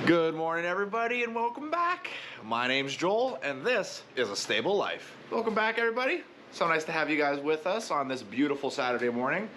Good morning, everybody, and welcome back. My name's Joel, and this is A Stable Life. Welcome back, everybody. So nice to have you guys with us on this beautiful Saturday morning.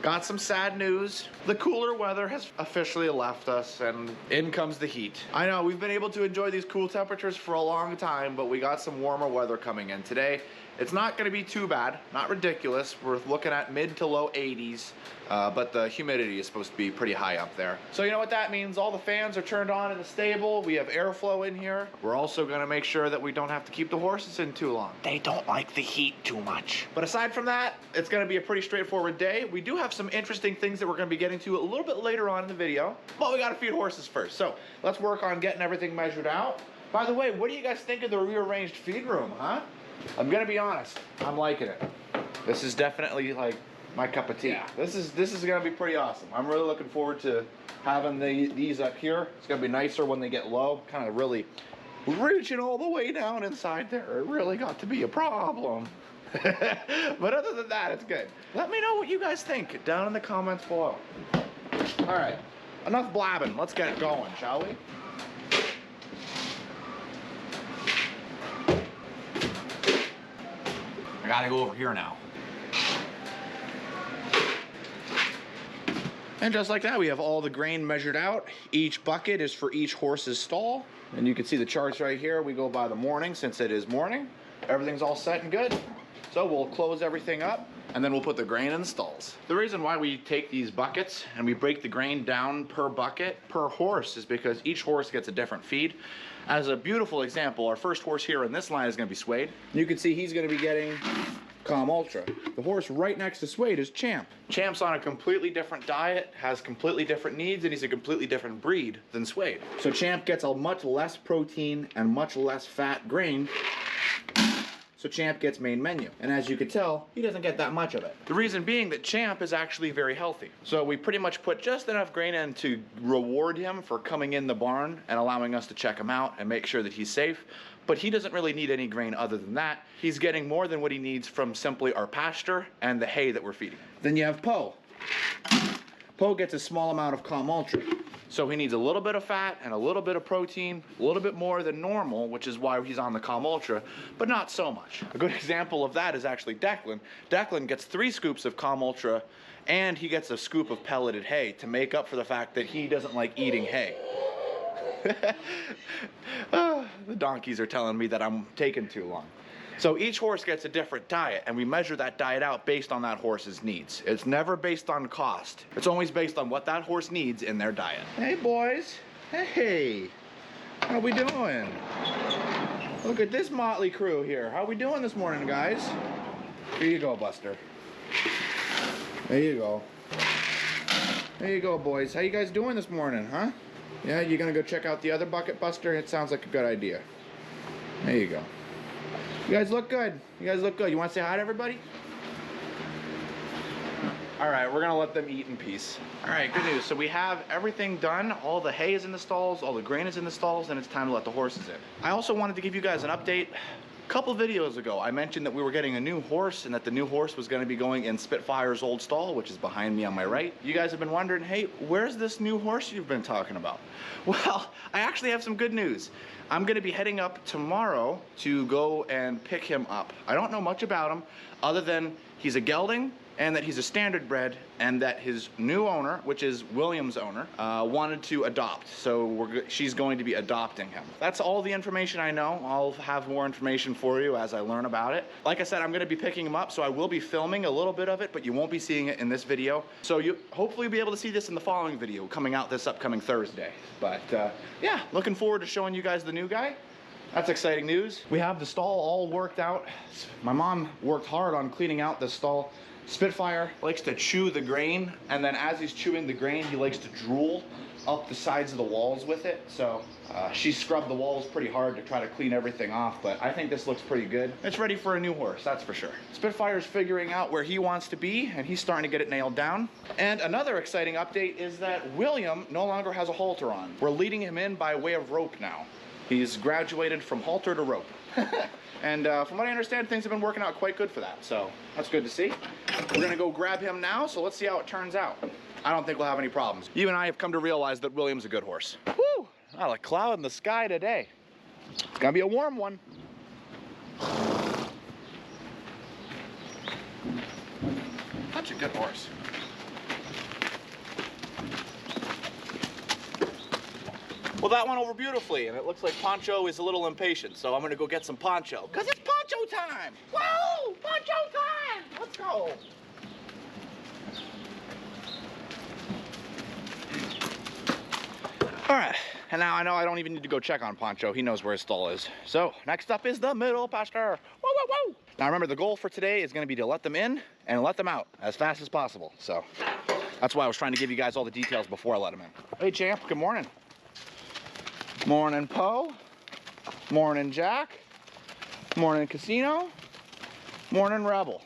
Got some sad news. The cooler weather has officially left us, and in comes the heat. I know, we've been able to enjoy these cool temperatures for a long time, but we got some warmer weather coming in today. It's not gonna be too bad, not ridiculous. We're looking at mid to low 80s, but the humidity is supposed to be pretty high up there. So you know what that means? All the fans are turned on in the stable. We have airflow in here. We're also gonna make sure that we don't have to keep the horses in too long. They don't like the heat too much. But aside from that, it's gonna be a pretty straightforward day. We do have some interesting things that we're gonna be getting to a little bit later on in the video, but we gotta feed horses first. So let's work on getting everything measured out. By the way, what do you guys think of the rearranged feed room, huh? I'm gonna be honest, I'm liking it. This is definitely like my cup of tea. Yeah. This is gonna be pretty awesome. I'm really looking forward to having these up here. It's gonna be nicer when they get low, kind of really reaching all the way down inside there. It really got to be a problem. But other than that, it's good. Let me know what you guys think down in the comments below. All right, enough blabbing. Let's get it going, shall we? I gotta go over here now. And just like that, we have all the grain measured out. Each bucket is for each horse's stall. And you can see the charts right here. We go by the morning since it is morning. Everything's all set and good. So we'll close everything up and then we'll put the grain in the stalls. The reason why we take these buckets and we break the grain down per bucket, per horse, is because each horse gets a different feed. As a beautiful example, our first horse here in this line is gonna be Suede. You can see he's gonna be getting Calm Ultra. The horse right next to Suede is Champ. Champ's on a completely different diet, has completely different needs, and he's a completely different breed than Suede. So Champ gets a much less protein and much less fat grain. So Champ gets main menu. And as you can tell, he doesn't get that much of it. The reason being that Champ is actually very healthy. So we pretty much put just enough grain in to reward him for coming in the barn and allowing us to check him out and make sure that he's safe. But he doesn't really need any grain other than that. He's getting more than what he needs from simply our pasture and the hay that we're feeding him. Then you have Poe. Poe gets a small amount of Calm Ultra. So he needs a little bit of fat and a little bit of protein, a little bit more than normal, which is why he's on the Calm Ultra, but not so much. A good example of that is actually Declan. Declan gets 3 scoops of Calm Ultra and he gets a scoop of pelleted hay to make up for the fact that he doesn't like eating hay. The donkeys are telling me that I'm taking too long. So each horse gets a different diet, and we measure that diet out based on that horse's needs. It's never based on cost. It's always based on what that horse needs in their diet. Hey boys, hey, how we doing? Look at this motley crew here. How we doing this morning, guys? Here you go, Buster. There you go. There you go, boys. How you guys doing this morning, huh? Yeah, you gonna go check out the other bucket, Buster? It sounds like a good idea. There you go. You guys look good. You guys look good. You want to say hi to everybody? All right, we're gonna let them eat in peace. All right, good news. So we have everything done. All the hay is in the stalls, all the grain is in the stalls, and it's time to let the horses in. I also wanted to give you guys an update. A couple videos ago, I mentioned that we were getting a new horse and that the new horse was gonna be going in Spitfire's old stall, which is behind me on my right. You guys have been wondering, hey, where's this new horse you've been talking about? Well, I actually have some good news. I'm gonna be heading up tomorrow to go and pick him up. I don't know much about him other than he's a gelding and that he's a standard bred and that his new owner, which is William's owner, wanted to adopt. So she's going to be adopting him. That's all the information I know. I'll have more information for you as I learn about it. Like I said, I'm gonna be picking him up, so I will be filming a little bit of it, but you won't be seeing it in this video. So you hopefully be able to see this in the following video coming out this upcoming Thursday. But yeah, looking forward to showing you guys the new guy. That's exciting news. We have the stall all worked out. My mom worked hard on cleaning out the stall. Spitfire likes to chew the grain, and then as he's chewing the grain, he likes to drool up the sides of the walls with it. So she scrubbed the walls pretty hard to try to clean everything off, but I think this looks pretty good. It's ready for a new horse, that's for sure. Spitfire's figuring out where he wants to be, and he's starting to get it nailed down. And another exciting update is that William no longer has a halter on. We're leading him in by way of rope now. He's graduated from halter to rope. And from what I understand, things have been working out quite good for that, so that's good to see. We're gonna go grab him now, so let's see how it turns out. I don't think we'll have any problems. You and I have come to realize that William's a good horse. Woo! Not a cloud in the sky today. It's gonna be a warm one. Such a good horse. Well, that went over beautifully, and it looks like Poncho is a little impatient, so I'm gonna go get some Poncho. Cause it's Poncho time! Whoa! Poncho time! Let's go! All right, and now I know I don't even need to go check on Poncho. He knows where his stall is. So, next up is the middle pasture. Whoa, whoa, whoa! Now remember, the goal for today is gonna be to let them in and let them out as fast as possible. So, that's why I was trying to give you guys all the details before I let them in. Hey, champ, good morning. Morning, Poe. Morning, Jack. Morning, Casino. Morning, Rebel.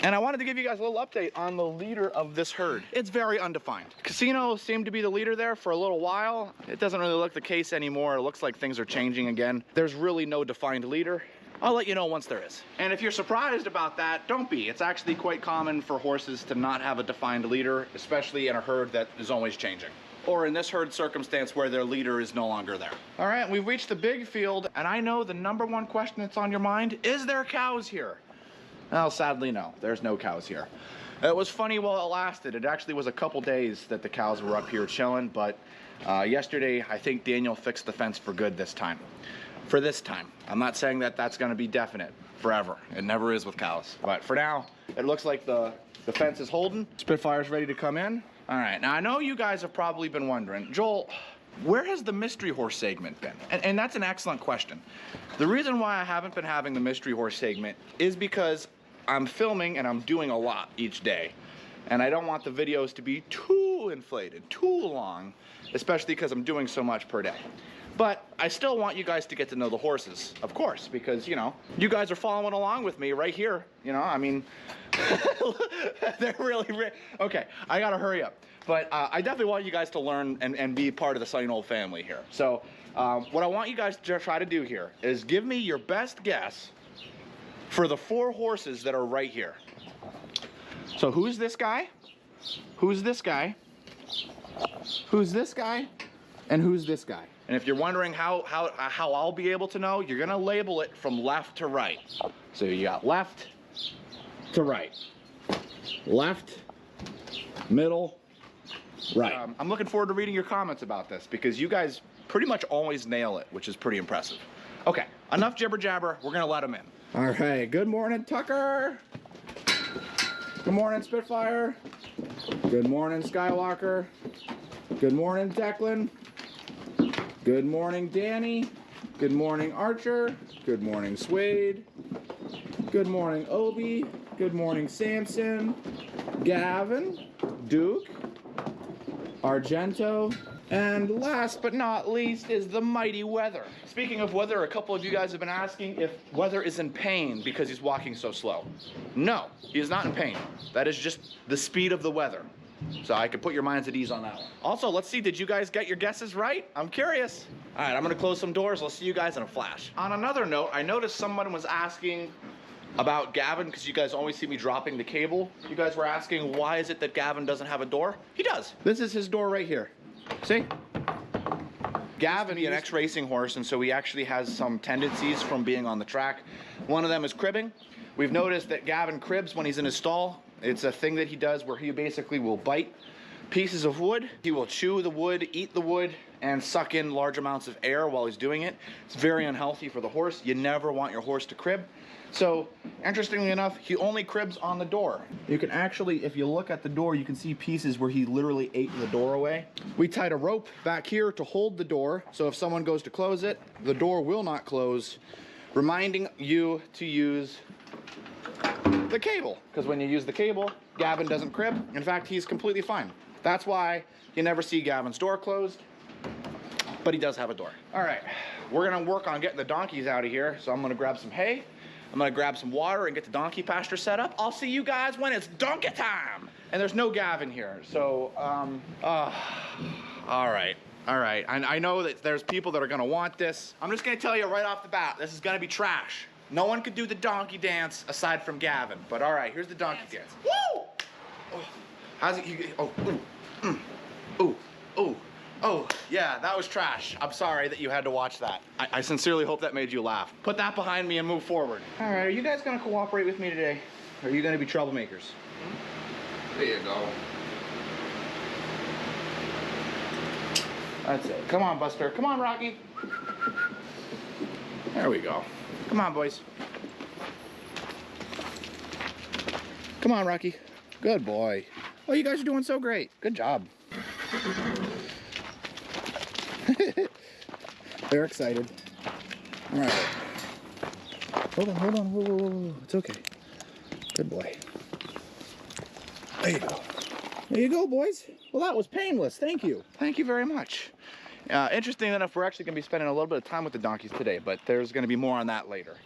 And I wanted to give you guys a little update on the leader of this herd. It's very undefined. Casino seemed to be the leader there for a little while. It doesn't really look the case anymore. It looks like things are changing again. There's really no defined leader. I'll let you know once there is. And if you're surprised about that, don't be. It's actually quite common for horses to not have a defined leader, especially in a herd that is always changing. Or in this herd circumstance where their leader is no longer there. All right, we've reached the big field, and I know the #1 question that's on your mind, is there cows here? Well, sadly, no, there's no cows here. It was funny while it lasted. It actually was a couple days that the cows were up here chilling, but yesterday, I think Daniel fixed the fence for good this time. For this time. I'm not saying that that's gonna be definite forever. It never is with cows. But for now, it looks like the fence is holding. Spitfire's ready to come in. All right, now I know you guys have probably been wondering, Joel, where has the mystery horse segment been? And that's an excellent question. The reason why I haven't been having the mystery horse segment is because I'm filming and I'm doing a lot each day. And I don't want the videos to be too inflated, too long, especially because I'm doing so much per day. But I still want you guys to get to know the horses, of course, because, you know, you guys are following along with me right here. You know, I mean, they're really, okay, I gotta hurry up. But I definitely want you guys to learn and be part of the Sunny Knoll family here. So what I want you guys to try to do here is give me your best guess for the 4 horses that are right here. So who's this guy? Who's this guy? Who's this guy? And who's this guy? And if you're wondering how I'll be able to know, you're gonna label it from left to right. So you got left to right. Left, middle, right. I'm looking forward to reading your comments about this because you guys pretty much always nail it, which is pretty impressive. Okay, enough jibber jabber, we're gonna let them in. All right, good morning, Tucker. Good morning, Spitfire. Good morning, Skywalker. Good morning, Declan. Good morning, Danny. Good morning, Archer. Good morning, Suede. Good morning, Obi. Good morning, Samson. Gavin. Duke. Argento. And last but not least is the mighty Weather. Speaking of Weather, a couple of you guys have been asking if Weather is in pain because he's walking so slow. No, he is not in pain. That is just the speed of the weather. So I could put your minds at ease on that one. Also, let's see, did you guys get your guesses right? I'm curious. All right, I'm gonna close some doors. I'll see you guys in a flash. On another note, I noticed someone was asking about Gavin because you guys always see me dropping the cable. You guys were asking, why is it that Gavin doesn't have a door? He does. This is his door right here. See? Gavin is an ex-racing horse, and so he actually has some tendencies from being on the track. One of them is cribbing. We've noticed that Gavin cribs when he's in his stall. It's a thing that he does where he basically will bite pieces of wood. He will chew the wood, eat the wood, and suck in large amounts of air while he's doing it. It's very unhealthy for the horse. You never want your horse to crib. So, interestingly enough, he only cribs on the door. You can actually, if you look at the door, you can see pieces where he literally ate the door away. We tied a rope back here to hold the door, so if someone goes to close it, the door will not close, reminding you to use the cable, because when you use the cable, Gavin doesn't crib. In fact, he's completely fine. That's why you never see Gavin's door closed, but he does have a door. All right, we're gonna work on getting the donkeys out of here, so I'm gonna grab some hay, I'm gonna grab some water and get the donkey pasture set up. I'll see you guys when it's donkey time. And there's no Gavin here, so, all right. I know that there's people that are gonna want this. I'm just gonna tell you right off the bat, this is gonna be trash. No one could do the donkey dance aside from Gavin, but all right, here's the donkey dance. Woo! Oh, how's it? Oh, ooh, ooh. Oh, yeah, that was trash. I'm sorry that you had to watch that. I sincerely hope that made you laugh. Put that behind me and move forward. All right, are you guys gonna cooperate with me today? Or are you gonna be troublemakers? There you go. That's it. Come on, Buster. Come on, Rocky. There we go. Come on, boys. Come on, Rocky. Good boy. Oh, you guys are doing so great. Good job. They're excited. All right. Hold on, hold on. Whoa, whoa, whoa. It's okay. Good boy. There you go. There you go, boys. Well, that was painless. Thank you. Thank you very much. Interesting enough, we're actually going to be spending a little bit of time with the donkeys today, but there's going to be more on that later.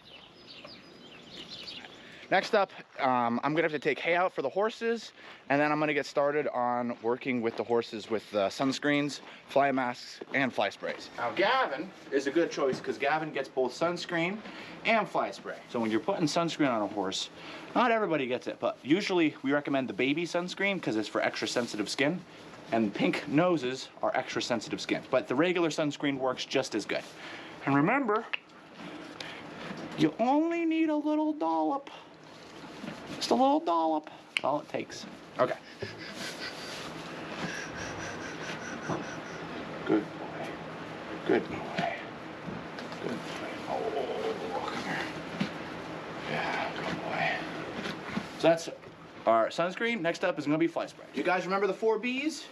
Next up, I'm going to have to take hay out for the horses, and then I'm going to get started on working with the horses with sunscreens, fly masks, and fly sprays. Now, Gavin is a good choice because Gavin gets both sunscreen and fly spray. So when you're putting sunscreen on a horse, not everybody gets it, but usually we recommend the baby sunscreen because it's for extra sensitive skin, and pink noses are extra sensitive skin. But the regular sunscreen works just as good. And remember, you only need a little dollop. Just a little dollop. That's all it takes. Okay. Good boy. Good boy. Good boy. Oh, come here. Yeah, good boy. So that's our sunscreen. Next up is going to be fly spray. You guys remember the 4 B's?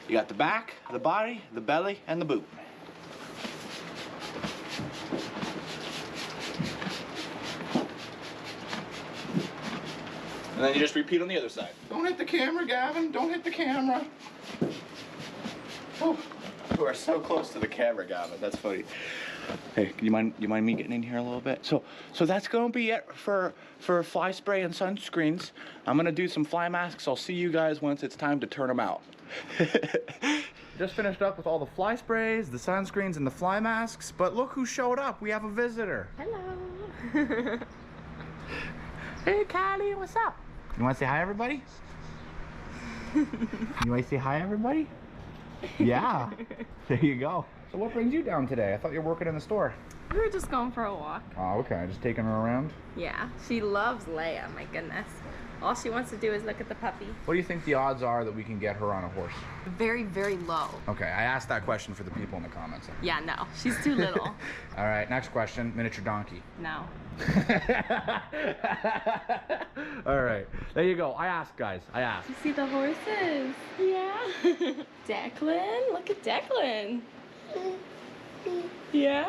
You got the back, the body, the belly, and the boot. And then you just repeat on the other side. Don't hit the camera, Gavin. Don't hit the camera. Oh, you are so close to the camera, Gavin. That's funny. Hey, you mind me getting in here a little bit? So that's gonna be it for fly spray and sunscreens. I'm gonna do some fly masks. I'll see you guys once it's time to turn them out. Just finished up with all the fly sprays, the sunscreens, and the fly masks. But look who showed up. We have a visitor. Hello. Hey, Kylie, what's up? You want to say hi, everybody? You want to say hi, everybody? Yeah. There you go. So what brings you down today? I thought you were working in the store. We were just going for a walk. Oh, okay. Just taking her around? Yeah. She loves Leia, my goodness. All she wants to do is look at the puppy. What do you think the odds are that we can get her on a horse? Very, very low. Okay, I asked that question for the people in the comments. Yeah, no. She's too little. All right, next question. Miniature donkey. No. All right, there you go. I asked, guys. I asked. You see the horses? Yeah. Declan, look at Declan. Yeah.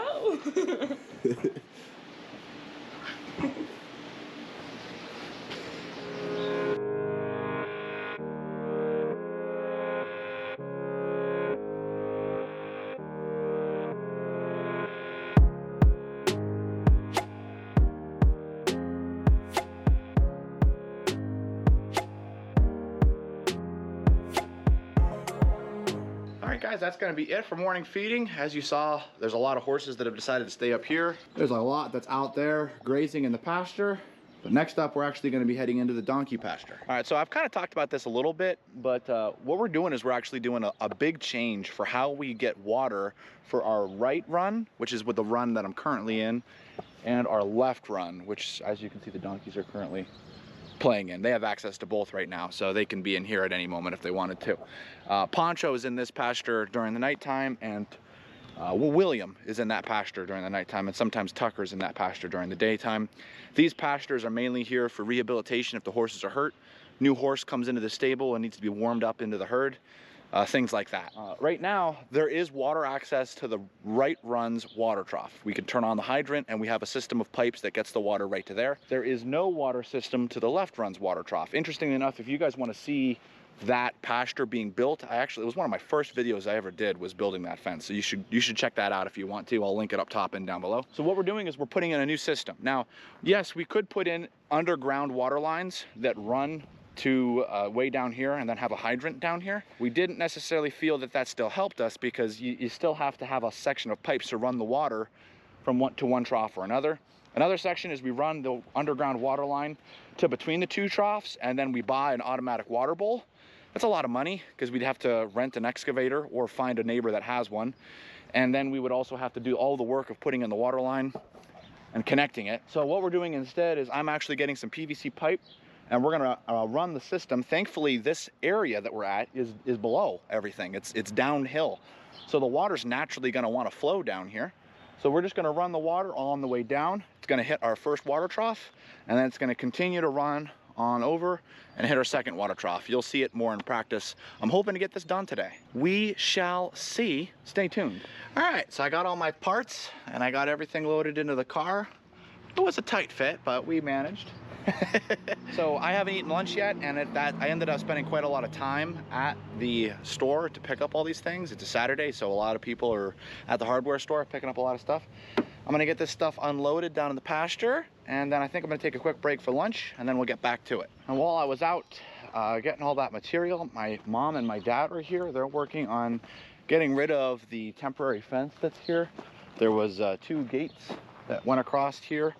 Alright guys, that's going to be it for morning feeding. As you saw, there's a lot of horses that have decided to stay up here. There's a lot that's out there grazing in the pasture. But next up, we're actually going to be heading into the donkey pasture. Alright, so I've kind of talked about this a little bit, but what we're doing is we're actually doing a big change for how we get water for our right run, which is with the run that I'm currently in, and our left run, which, as you can see, the donkeys are currently playing in. They have access to both right now, so they can be in here at any moment if they wanted to. Poncho is in this pasture during the nighttime, and William is in that pasture during the nighttime, and sometimes Tucker's in that pasture during the daytime. These pastures are mainly here for rehabilitation if the horses are hurt. New horse comes into the stable and needs to be warmed up into the herd. Things like that. Right now, there is water access to the right run's water trough. We can turn on the hydrant and we have a system of pipes that gets the water right to there. There is no water system to the left run's water trough. Interestingly enough, if you guys want to see that pasture being built, it was one of my first videos I ever did was building that fence. So you should check that out if you want to. I'll link it up top and down below. So what we're doing is we're putting in a new system. Now, yes, we could put in underground water lines that run to way down here and then have a hydrant down here. We didn't necessarily feel that that still helped us because you still have to have a section of pipes to run the water from one trough or another. Another section is we run the underground water line to between the two troughs, and then we buy an automatic water bowl. That's a lot of money because we'd have to rent an excavator or find a neighbor that has one. And then we would also have to do all the work of putting in the water line and connecting it. So what we're doing instead is I'm actually getting some PVC pipe, and we're gonna run the system. Thankfully, this area that we're at is below everything. It's downhill. So the water's naturally gonna wanna flow down here. So we're just gonna run the water on the way down. It's gonna hit our first water trough, and then it's gonna continue to run on over and hit our second water trough. You'll see it more in practice. I'm hoping to get this done today. We shall see. Stay tuned. All right, so I got all my parts and I got everything loaded into the car. It was a tight fit, but we managed. So I haven't eaten lunch yet, and I ended up spending quite a lot of time at the store to pick up all these things. It's a Saturday, so a lot of people are at the hardware store picking up a lot of stuff. I'm gonna get this stuff unloaded down in the pasture, and then I think I'm gonna take a quick break for lunch, and then we'll get back to it. And while I was out getting all that material, my mom and my dad are here. They're working on getting rid of the temporary fence that's here. There was 2 gates that went across here,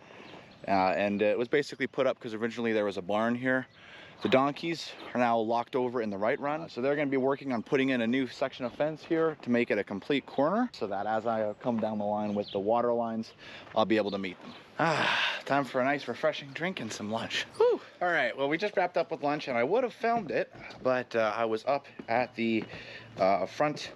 and it was basically put up because originally there was a barn here. The donkeys are now locked over in the right run, so they're going to be working on putting in a new section of fence here to make it a complete corner, so that as I come down the line with the water lines, I'll be able to meet them. Time for a nice refreshing drink and some lunch. Whew. All right, well, we just wrapped up with lunch, and I would have filmed it, but I was up at the front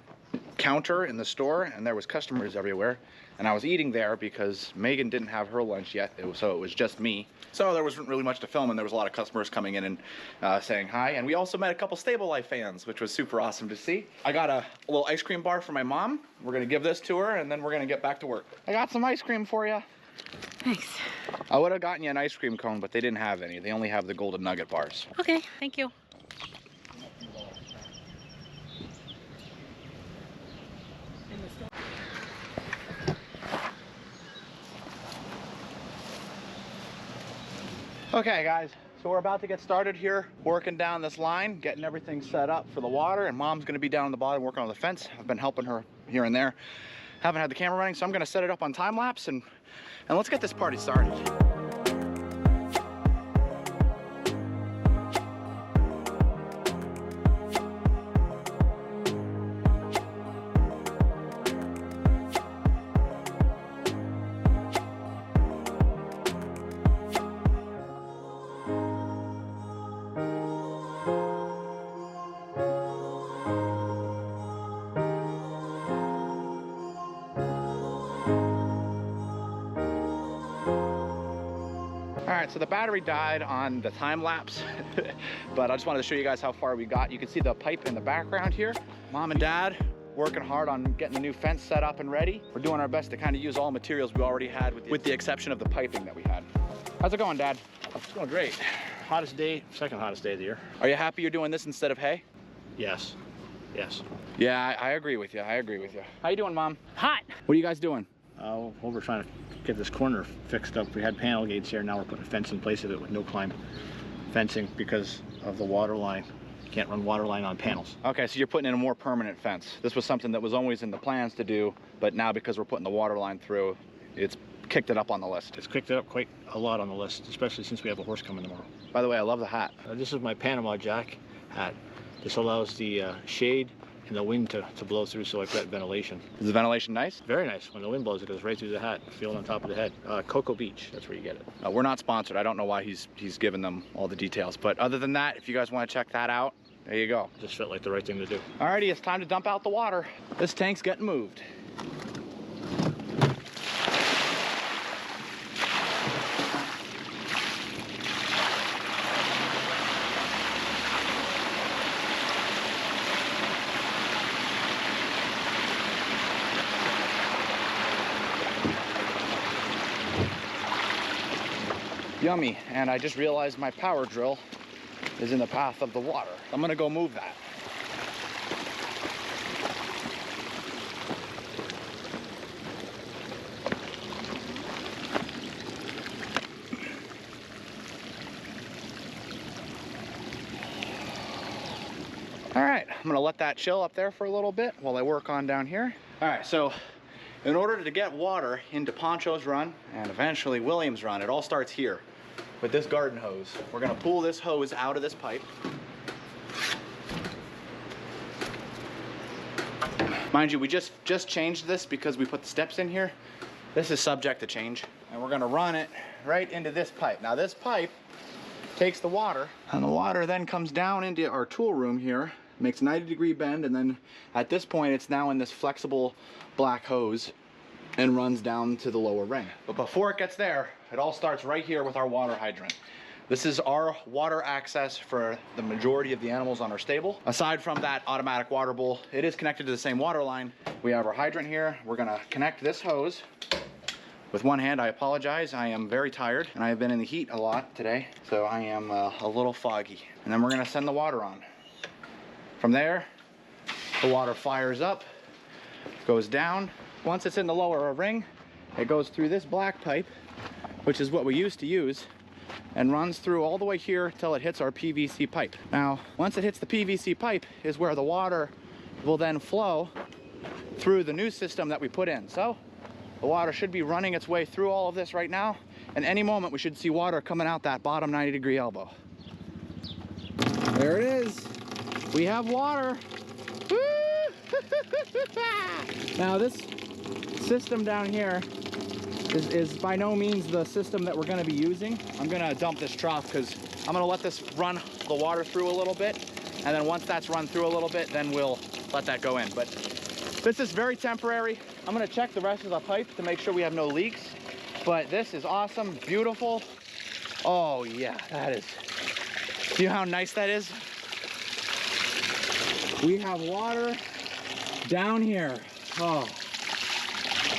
counter in the store, and there was customers everywhere, and I was eating there because Megan didn't have her lunch yet, so it was just me. So there wasn't really much to film, and there was a lot of customers coming in and saying hi. And we also met a couple Stable Life fans, which was super awesome to see. I got a little ice cream bar for my mom. We're gonna give this to her, and then we're gonna get back to work. I got some ice cream for you. Thanks. I would have gotten you an ice cream cone, but they didn't have any. They only have the golden nugget bars. Okay, thank you. Okay guys, so we're about to get started here, working down this line, getting everything set up for the water, and Mom's gonna be down on the bottom working on the fence. I've been helping her here and there. Haven't had the camera running, so I'm gonna set it up on time lapse and let's get this party started. All right, so the battery died on the time lapse, but I just wanted to show you guys how far we got. You can see the pipe in the background here. Mom and Dad working hard on getting the new fence set up and ready. We're doing our best to kind of use all materials we already had with the exception of the piping that we had. How's it going, Dad? It's going great. Hottest day, second hottest day of the year. Are you happy you're doing this instead of hay? Yes, yes. Yeah, I agree with you. I agree with you. How you doing, Mom? Hot. What are you guys doing? Well, we're trying to get this corner fixed up. We had panel gates here. Now we're putting a fence in place of it with no climb fencing because of the water line. You can't run water line on panels. Okay, so you're putting in a more permanent fence. This was something that was always in the plans to do, but now because we're putting the water line through, it's kicked it up on the list. It's kicked it up quite a lot on the list, especially since we have a horse coming tomorrow. By the way, I love the hat. This is my Panama Jack hat. This allows the shade and the wind to blow through, so I've got ventilation. Is the ventilation nice? Very nice. When the wind blows, it goes right through the hat. Feel it on top of the head. Cocoa Beach, that's where you get it. We're not sponsored. I don't know why he's given them all the details, but other than that, if you guys want to check that out, there you go. Just felt like the right thing to do. Alrighty, it's time to dump out the water. This tank's getting moved. Yummy, and I just realized my power drill is in the path of the water. I'm gonna go move that. All right, I'm gonna let that chill up there for a little bit while I work on down here. All right, so in order to get water into Poncho's run and eventually William's run, it all starts here with this garden hose. We're gonna pull this hose out of this pipe. Mind you, we just changed this because we put the steps in here. This is subject to change. And we're gonna run it right into this pipe. Now this pipe takes the water, and the water then comes down into our tool room here, makes a 90-degree bend, and then at this point it's now in this flexible black hose and runs down to the lower ring. But before it gets there, it all starts right here with our water hydrant. This is our water access for the majority of the animals on our stable. Aside from that automatic water bowl, it is connected to the same water line. We have our hydrant here. We're gonna connect this hose. With one hand, I apologize. I am very tired and I have been in the heat a lot today, so I am a little foggy. And then we're gonna send the water on. From there, the water fires up, goes down. Once it's in the lower ring, it goes through this black pipe, which is what we used to use, and runs through all the way here till it hits our PVC pipe. Now, once it hits the PVC pipe is where the water will then flow through the new system that we put in. So the water should be running its way through all of this right now, and any moment we should see water coming out that bottom 90-degree elbow. There it is. We have water. Woo! Now this system down here is by no means the system that we're going to be using. I'm going to dump this trough because I'm going to let this run the water through a little bit, and then once that's run through a little bit, then we'll let that go in. But this is very temporary. I'm going to check the rest of the pipe to make sure we have no leaks, but this is awesome, beautiful. Oh yeah, that is, see how nice that is? We have water down here. Oh,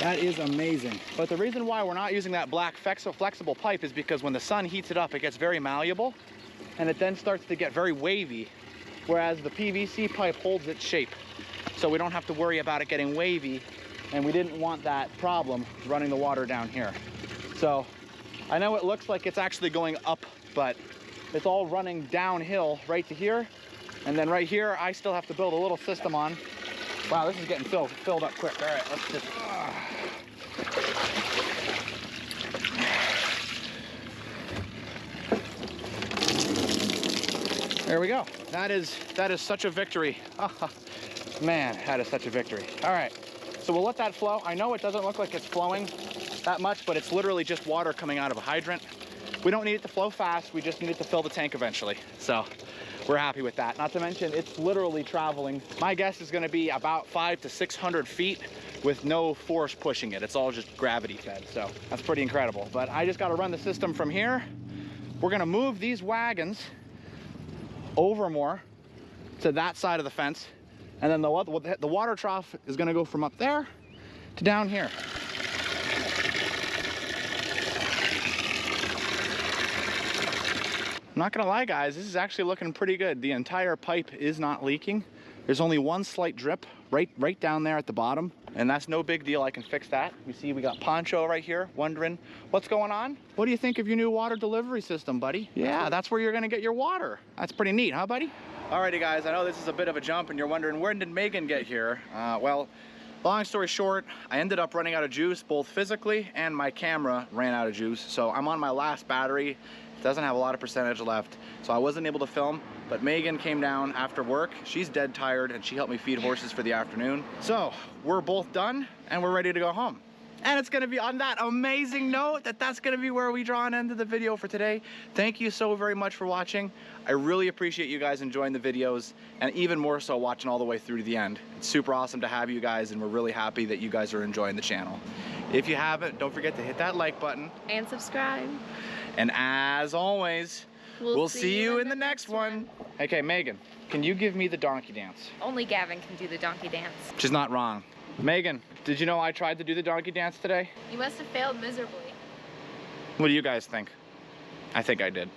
that is amazing. But the reason why we're not using that black flexible pipe is because when the sun heats it up, it gets very malleable and it then starts to get very wavy, whereas the PVC pipe holds its shape. So we don't have to worry about it getting wavy, and we didn't want that problem running the water down here. So I know it looks like it's actually going up, but it's all running downhill right to here. And then right here, I still have to build a little system on. Wow, this is getting filled up quick. All right, let's just... There we go. That is such a victory. Man, that is such a victory. All right, so we'll let that flow. I know it doesn't look like it's flowing that much, but it's literally just water coming out of a hydrant. We don't need it to flow fast. We just need it to fill the tank eventually. So we're happy with that. Not to mention, it's literally traveling. My guess is gonna be about 500 to 600 feet with no force pushing it. It's all just gravity fed, so that's pretty incredible. But I just gotta run the system from here. We're gonna move these wagons over more to that side of the fence. And then the water trough is gonna go from up there to down here. I'm not gonna lie, guys, this is actually looking pretty good. The entire pipe is not leaking. There's only one slight drip right down there at the bottom, and that's no big deal. I can fix that. You see we got Poncho right here wondering what's going on. What do you think of your new water delivery system, buddy? Yeah, that's where you're gonna get your water. That's pretty neat, huh, buddy? Alrighty, guys, I know this is a bit of a jump and you're wondering, where did Megan get here? Well, long story short, I ended up running out of juice, both physically and my camera ran out of juice. So I'm on my last battery. It doesn't have a lot of percentage left, so I wasn't able to film. But Megan came down after work. She's dead tired and she helped me feed horses for the afternoon. So we're both done and we're ready to go home. And it's gonna be on that amazing note that's gonna be where we draw an end to the video for today. Thank you so very much for watching. I really appreciate you guys enjoying the videos, and even more so watching all the way through to the end. It's super awesome to have you guys, and we're really happy that you guys are enjoying the channel. If you haven't, don't forget to hit that like button. And subscribe. And as always, we'll see you in the next one. Okay, Megan, can you give me the donkey dance? Only Gavin can do the donkey dance. She's not wrong. Megan, did you know I tried to do the donkey dance today? You must have failed miserably. What do you guys think? I think I did.